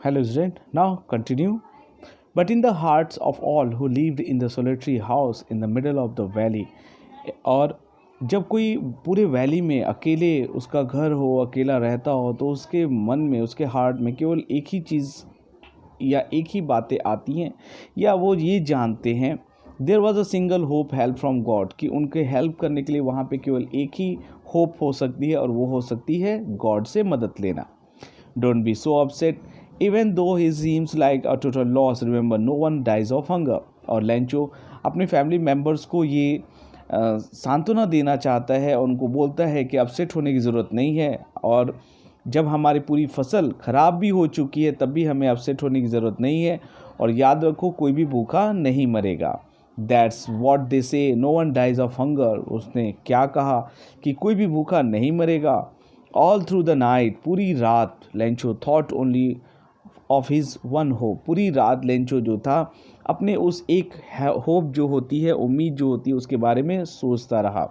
Hello, student. Now continue. But in the hearts of all who lived in the solitary house in the middle of the valley, और जब कोई पूरे valley में अकेले उसका घर हो, अकेला रहता हो, तो उसके मन में, उसके हार्ट में केवल एक ही चीज़ या एक ही बातें आती हैं, या वो ये जानते हैं there was a single hope help from God, कि उनके हेल्प करने के लिए वहाँ पे केवल एक ही होप हो सकती है, और वो हो सकती है गॉड से मदद लेना. Don't be so upset even though he seems like a total loss, remember no one dies of hunger. और लेंचो अपने फैमिली मेम्बर्स को ये सांत्वना देना चाहता है और उनको बोलता है कि अपसेट होने की ज़रूरत नहीं है, और जब हमारी पूरी फसल ख़राब भी हो चुकी है तब भी हमें अपसेट होने की ज़रूरत नहीं है, और याद रखो कोई भी भूखा नहीं मरेगा. That's what they say, no one dies of hunger. उसने क्या कहा कि कोई भी भूखा नहीं मरेगा. ऑल थ्रू द नाइट, पूरी रात Lencho thought only of his one hope. पूरी रात लेंचो जो था अपने उस एक होप जो होती है, उम्मीद जो होती है, उसके बारे में सोचता रहा.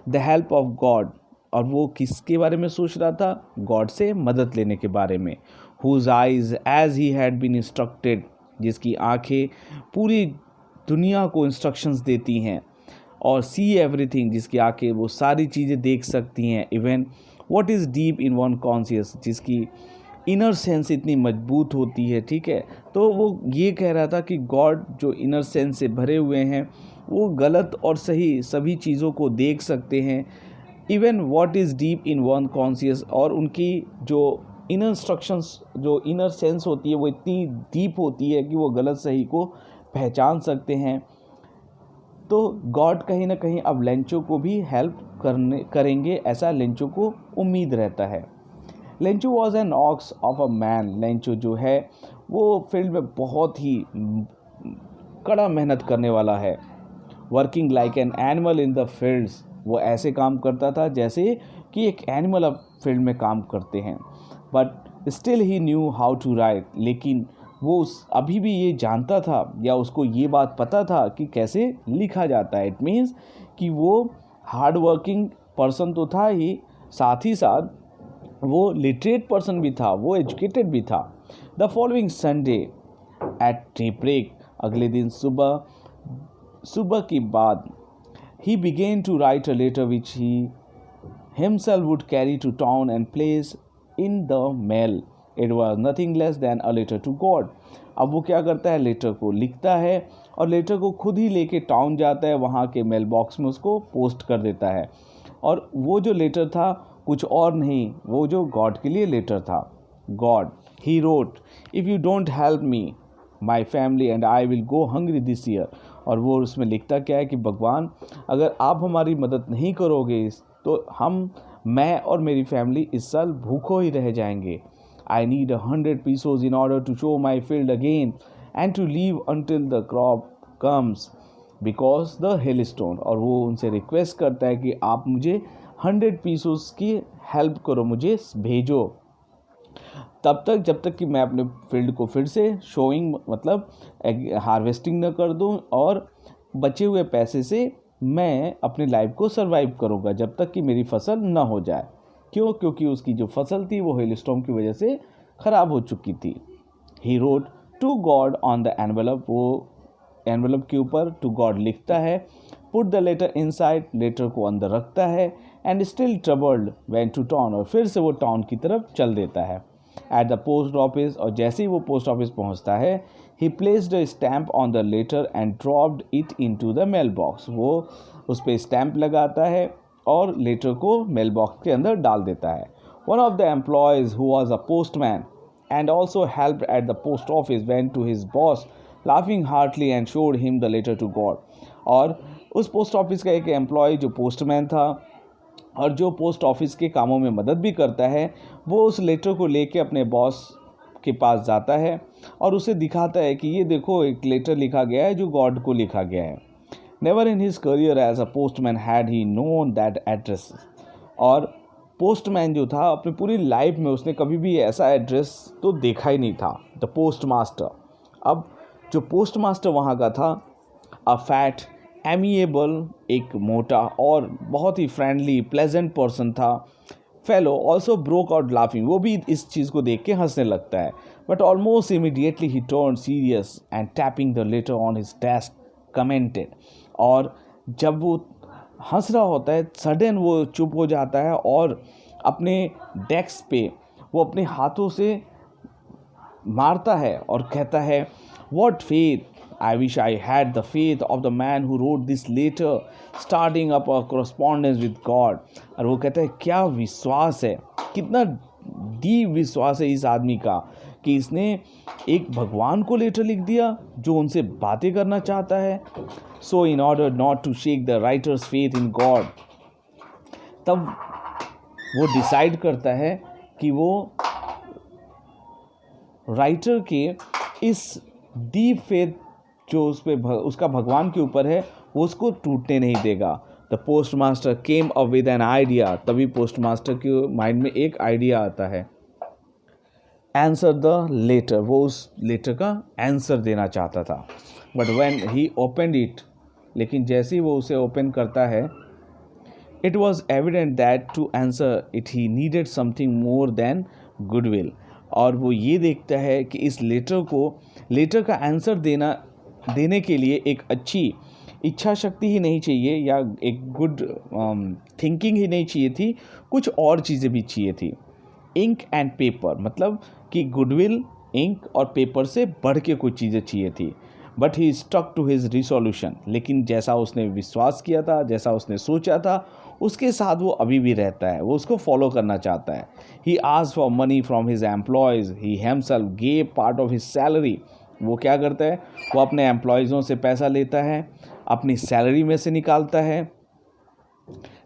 The help of God. और वो किसके बारे में सोच रहा था? गॉड से मदद लेने के बारे में. Whose eyes as he had been instructed. जिसकी आंखें पूरी दुनिया को इंस्ट्रक्शंस देती हैं. और सी एवरीथिंग. जिसकी आंखें वो सारी चीज़ें देख सकती हैं. Even what is deep in one conscious. जिसकी इनर सेंस इतनी मजबूत होती है. ठीक है, तो वो ये कह रहा था कि गॉड जो इनर सेंस से भरे हुए हैं वो गलत और सही सभी चीज़ों को देख सकते हैं. Even what is deep in one conscious. और उनकी जो इनर इंस्ट्रक्शंस, जो इनर सेंस होती है, वो इतनी डीप होती है कि वो गलत सही को पहचान सकते हैं. तो गॉड कहीं ना कहीं अब लेंचो को भी हेल्प करेंगे, ऐसा लेंचो को उम्मीद रहता है. Lencho was an ox of a man. Lencho जो है वो फील्ड में बहुत ही कड़ा मेहनत करने वाला है. Working like an animal in the fields. वो ऐसे काम करता था जैसे कि एक एनिमल अब फील्ड में काम करते हैं. But still he knew how to write. लेकिन वो अभी भी ये जानता था, या उसको ये बात पता था कि कैसे लिखा जाता है. इट मीन्स कि वो हार्ड वर्किंग पर्सन तो था ही, साथ ही साथ वो लिटरेट पर्सन भी था, वो एजुकेटेड भी था. The following Sunday at daybreak. अगले दिन सुबह के बाद he began to write a letter which he himself would carry to town and place in the mail. It was nothing less than a letter to God. अब वो क्या करता है? लेटर को लिखता है और लेटर को खुद ही लेके टाउन जाता है, वहाँ के मेल बॉक्स में उसको पोस्ट कर देता है. और वो जो लेटर था कुछ और नहीं, वो जो गॉड के लिए लेटर था. God, he wrote, if you don't help me my family and I will go hungry this year. और वो उसमें लिखता क्या है कि भगवान, अगर आप हमारी मदद नहीं करोगे तो मैं और मेरी फैमिली इस साल भूखों ही रह जाएंगे. I need 100 pesos in order to show my field again and to live until the crop comes because the hailstone. और वो उनसे रिक्वेस्ट करता है कि आप मुझे 100 pesos की हेल्प करो, मुझे भेजो तब तक जब तक कि मैं अपने फील्ड को फिर से शोइंग मतलब हार्वेस्टिंग न कर दूं, और बचे हुए पैसे से मैं अपनी लाइफ को सरवाइव करूंगा जब तक कि मेरी फसल न हो जाए. क्यों? क्योंकि उसकी जो फसल थी वो हेल स्टॉर्म की वजह से ख़राब हो चुकी थी. He wrote to God on the envelope. वो एनवेलप के ऊपर टू गॉड लिखता है. Put the letter inside. Letter को अंदर रखता है. And still troubled went to town. और फिर से वो टाउन की तरफ चल देता है. At the post office. और जैसे ही वो पोस्ट ऑफिस पहुंचता है, he placed a stamp on the letter and dropped it into the mailbox. वो उस पर स्टैम्प लगाता है और लेटर को मेल बॉक्स के अंदर डाल देता है. One of the employees who was a postman and also helped at the post office went to his boss laughing heartily and showed him the letter to God. और उस post office का एक employ जो postman था और जो post office के कामों में मदद भी करता है, वो उस लेटर को लेके अपने बॉस के पास जाता है और उसे दिखाता है कि ये देखो एक लेटर लिखा गया है जो गॉड को लिखा गया है. Never in his career as a postman had he known that address. और पोस्टमैन जो था अपनी पूरी लाइफ में उसने कभी भी ऐसा एड्रेस तो देखा ही नहीं था. The post master. अब जो पोस्ट मास्टर वहाँ का था, अ फैट एमिएबल, एक मोटा और बहुत ही फ्रेंडली प्लेजेंट पर्सन था. Fellow also broke out laughing, वो भी इस चीज़ को देख के हंसने लगता है. But almost immediately he turn serious and tapping the later on his desk commented. और जब वो हंस रहा होता है सडन वो चुप हो जाता है और अपने डेस्क पे वो अपने हाथों से मारता है और कहता है, "What faith! I wish I had the faith of the man who wrote this letter, starting up a correspondence with God." और वो कहता है क्या विश्वास है, कितना डीप विश्वास है इस आदमी का कि इसने एक भगवान को लेटर लिख दिया जो उनसे बातें करना चाहता है. So in order not to shake the writer's faith in God, तब वो डिसाइड करता है कि वो राइटर के इस डीप फेथ जो उस पे उसका भगवान के ऊपर है वो उसको टूटने नहीं देगा. The post master came up with an idea, तभी पोस्ट मास्टर के माइंड में एक आइडिया आता है. आंसर द लेटर, वो उस लेटर का आंसर देना चाहता था. But when he opened it, लेकिन जैसे ही वो उसे ओपन करता है, it was evident that to answer it he needed something more than goodwill. और वो ये देखता है कि इस लेटर का आंसर देने के लिए एक अच्छी इच्छा शक्ति ही नहीं चाहिए या एक गुड थिंकिंग ही नहीं चाहिए थी, कुछ और चीज़ें भी चाहिए थी. इंक एंड पेपर, मतलब कि गुडविल, इंक और पेपर से बढ़ के कुछ चीज़ें चाहिए थी. But he stuck to his resolution, लेकिन जैसा उसने विश्वास किया था, जैसा उसने सोचा था, उसके साथ वो अभी भी रहता है, वो उसको फॉलो करना चाहता है. He asked for money from his employees, he himself gave part of his salary. वो क्या करता है, वो अपने एम्प्लॉयज़ों से पैसा लेता है, अपनी सैलरी में से निकालता है,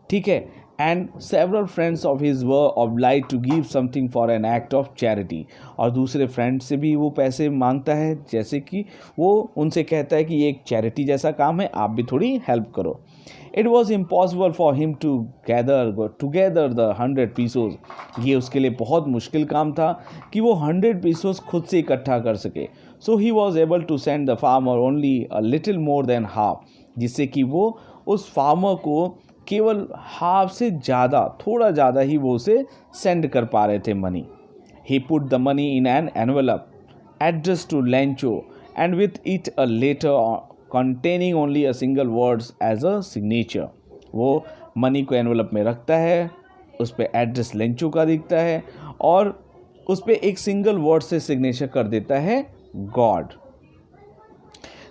ठीक है. And several friends of his were obliged to give something for an act of charity. और दूसरे फ्रेंड से भी वो पैसे मांगता है, जैसे कि वो उनसे कहता है कि ये एक चैरिटी जैसा काम है, आप भी थोड़ी हेल्प करो. It was impossible for him to gather the 100 pesos. ये उसके लिए बहुत मुश्किल काम था कि वो 100 पीसोज खुद से इकट्ठा कर सके. So he was able to send the farmer only a little more than half, जिससे कि वो उस फार्मर को केवल हाफ से ज़्यादा, थोड़ा ज़्यादा ही वो उसे सेंड कर पा रहे थे money. He put the money in an envelope address to Lencho and with it a letter containing only a single words as a signature. वो मनी को एनवलप में रखता है, उस पर एड्रेस लेंचो का दिखता है और उस पर एक सिंगल वर्ड से सिग्नेचर कर देता है God.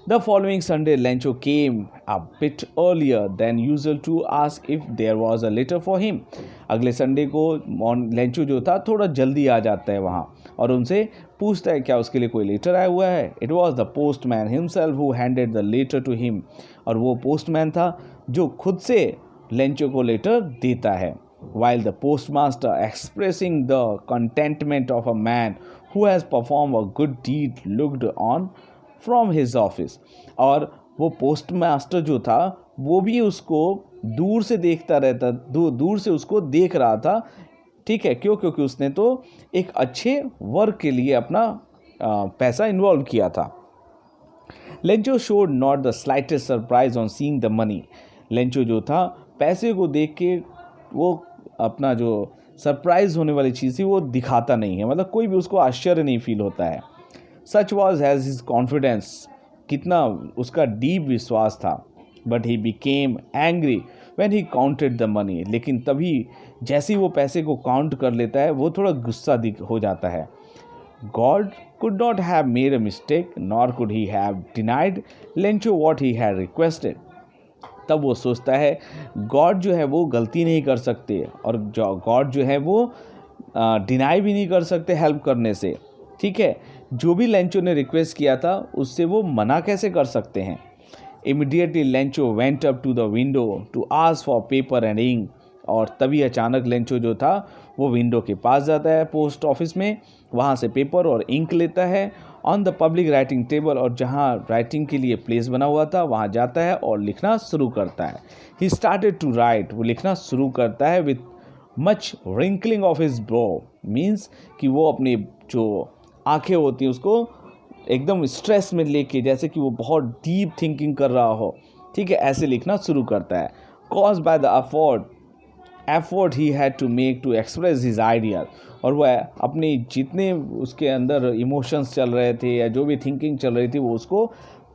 The following Sunday, Lencho came a bit earlier than usual to ask if there was a letter for him. अगले संडे को लेंचो जो था थोड़ा जल्दी आ जाता है वहाँ और उनसे पूछता है क्या उसके लिए कोई लेटर आया हुआ है. It was the postman himself who handed the letter to him. और वो पोस्टमैन था जो खुद से लेंचो को लेटर देता है. While the postmaster expressing the contentment of a man who has performed a good deed looked on from his office. और वो पोस्ट मास्टर जो था वो भी उसको दूर से देखता रहता, दूर से उसको देख रहा था, ठीक है. क्योंकि उसने तो एक अच्छे वर्क के लिए अपना पैसा इन्वॉल्व किया था. Lencho showed not the slightest surprise on seeing the money. Lencho जो था पैसे को देख के वो अपना जो सरप्राइज होने वाली चीज़ थी वो दिखाता नहीं है, मतलब कोई भी उसको आश्चर्य नहीं फील होता है. Such was as his confidence, कितना उसका डीप विश्वास था. But he became angry when he counted the money. लेकिन तभी जैसे ही वो पैसे को काउंट कर लेता है वो थोड़ा गुस्सा हो जाता है. God could not have made a mistake, nor could he have denied Lencho what he had requested. तब वो सोचता है गॉड जो है वो गलती नहीं कर सकते और गॉड जो है वो डिनाई भी नहीं कर सकते हेल्प करने से, ठीक है. जो भी लेंचो ने रिक्वेस्ट किया था उससे वो मना कैसे कर सकते हैं. Immediately Lencho went up to the window to ask for paper and ink. और तभी अचानक लेंचो जो था वो विंडो के पास जाता है पोस्ट ऑफिस में, वहाँ से पेपर और इंक लेता है on the public writing table, और जहाँ राइटिंग के लिए प्लेस बना हुआ था वहाँ जाता है और लिखना शुरू करता है. ही स्टार्टेड टू राइट, वो लिखना शुरू करता है with much wrinkling of his bro. Means कि वो अपनी जो आंखें होती हैं उसको एकदम स्ट्रेस में लेके, जैसे कि वो बहुत डीप थिंकिंग कर रहा हो, ठीक है, ऐसे लिखना शुरू करता है. Cause by the effort effort he had to make to express his ideas, और वह अपने जितने उसके अंदर इमोशंस चल रहे थे या जो भी थिंकिंग चल रही थी वो उसको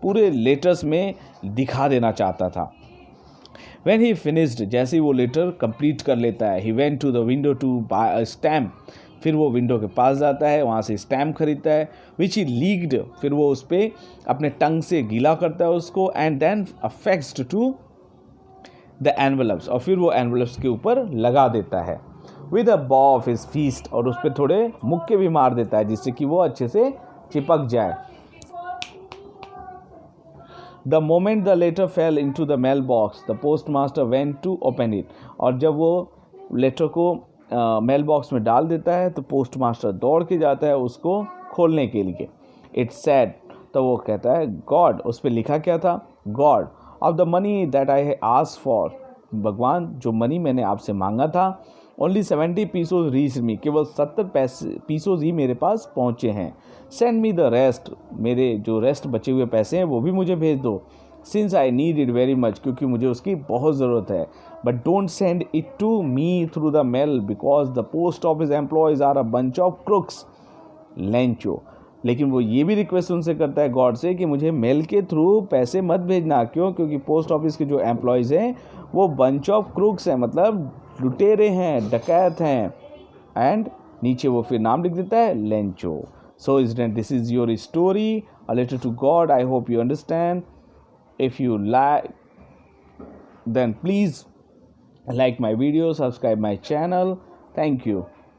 पूरे लेटर्स में दिखा देना चाहता था. When he finished, जैसे ही वो लेटर कंप्लीट कर लेता है, he went to the window to buy a stamp. फिर वो विंडो के पास जाता है, वहाँ से स्टैम्प खरीदता है, which he leaked. फिर वो उस पर अपने टंग से गीला करता है उसको, and then affixed to the envelopes. और फिर वो envelopes के ऊपर लगा देता है with a bow of his fist. और उस पर थोड़े मुक्के भी मार देता है जिससे कि वो अच्छे से चिपक जाए. The moment the letter fell into the mailbox, the postmaster went to open it. और जब वो लेटर को मेल बॉक्स में डाल देता है तो पोस्ट मास्टर दौड़ के जाता है उसको खोलने के लिए. इट सैड, तो वो कहता है गॉड, उस पर लिखा क्या था, God of the money that I asked for, भगवान जो मनी मैंने आपसे मांगा था, ओनली 70 पीसोज रीच मी, केवल 70 पीसोज ही मेरे पास पहुँचे हैं. सेंड मी द रेस्ट, मेरे जो रेस्ट बचे हुए पैसे हैं वो भी मुझे भेज दो. Since I need it very much, क्योंकि मुझे उसकी बहुत ज़रूरत है. But don't send it to me through the mail because the post office employees are a bunch of crooks. Lencho, लेकिन वो ये भी रिक्वेस्ट उनसे करता है गॉड से कि मुझे मेल के थ्रू पैसे मत भेजना. क्यों? क्योंकि पोस्ट ऑफिस के जो एम्प्लॉयज़ हैं वो बंच ऑफ क्रुक्स हैं, मतलब लुटेरे हैं, डकैत हैं. एंड नीचे वो फिर नाम लिख देता है Lencho. So student, this is your story, a letter to God. I hope you understand. If you like, then please like my video, subscribe my channel. Thank you.